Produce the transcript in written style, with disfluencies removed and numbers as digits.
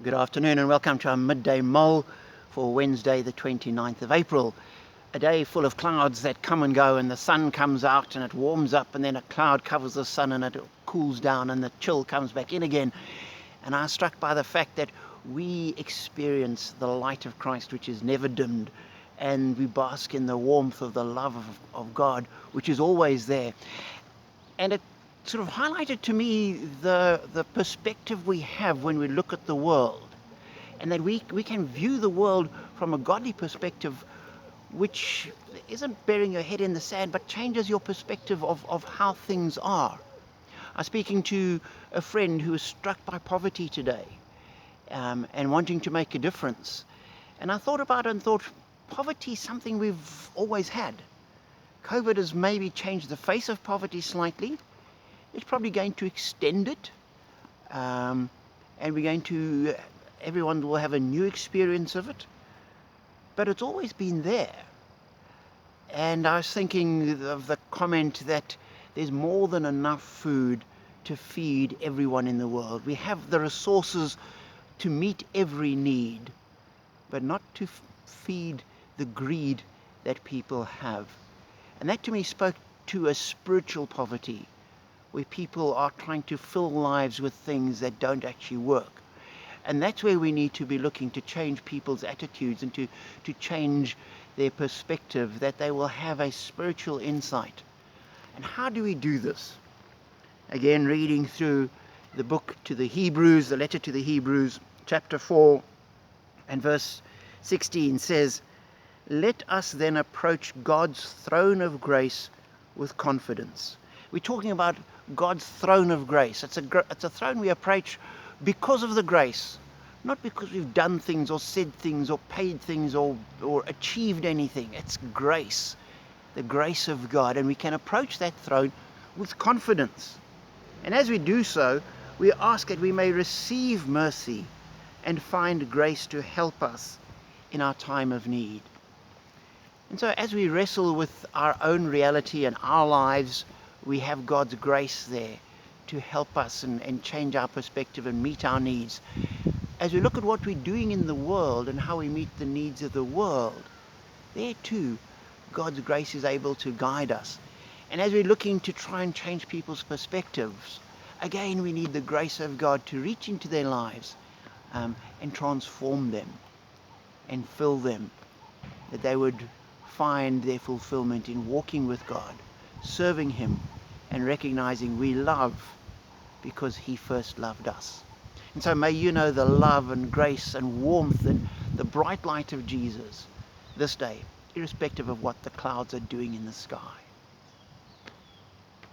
Good afternoon and welcome to our Midday Mull for Wednesday the 29th of April. A day full of clouds that come and go, and the sun comes out and it warms up, and then a cloud covers the sun and it cools down and the chill comes back in again. And I was struck by the fact that we experience the light of Christ, which is never dimmed, and we bask in the warmth of the love of God, which is always there. And it sort of highlighted to me the perspective we have when we look at the world, and that we can view the world from a godly perspective, which isn't burying your head in the sand, but changes your perspective of how things are. I was speaking to a friend who was struck by poverty today, and wanting to make a difference. And I thought about it and thought, poverty is something we've always had. COVID has maybe changed the face of poverty slightly. It's probably going to extend it, and everyone will have a new experience of it. But it's always been there. And I was thinking of the comment that there's more than enough food to feed everyone in the world. We have the resources to meet every need, but not to feed the greed that people have. And that to me spoke to a spiritual poverty, where people are trying to fill lives with things that don't actually work. And that's where we need to be looking to change people's attitudes and to change their perspective, that they will have a spiritual insight. And how do we do this? Again, reading through the book to the Hebrews, the letter to the Hebrews, chapter 4 and verse 16 says, "Let us then approach God's throne of grace with confidence." We're talking about God's throne of grace. It's a throne we approach because of the grace, not because we've done things or said things or paid things or achieved anything. It's grace, the grace of God, and we can approach that throne with confidence. And as we do so, we ask that we may receive mercy and find grace to help us in our time of need. And so as we wrestle with our own reality and our lives, we have God's grace there to help us and change our perspective and meet our needs. As we look at what we're doing in the world and how we meet the needs of the world, there too, God's grace is able to guide us. And as we're looking to try and change people's perspectives, again, we need the grace of God to reach into their lives and transform them and fill them, that they would find their fulfillment in walking with God, serving Him, and recognizing we love because He first loved us. And so may you know the love and grace and warmth and the bright light of Jesus this day, irrespective of what the clouds are doing in the sky.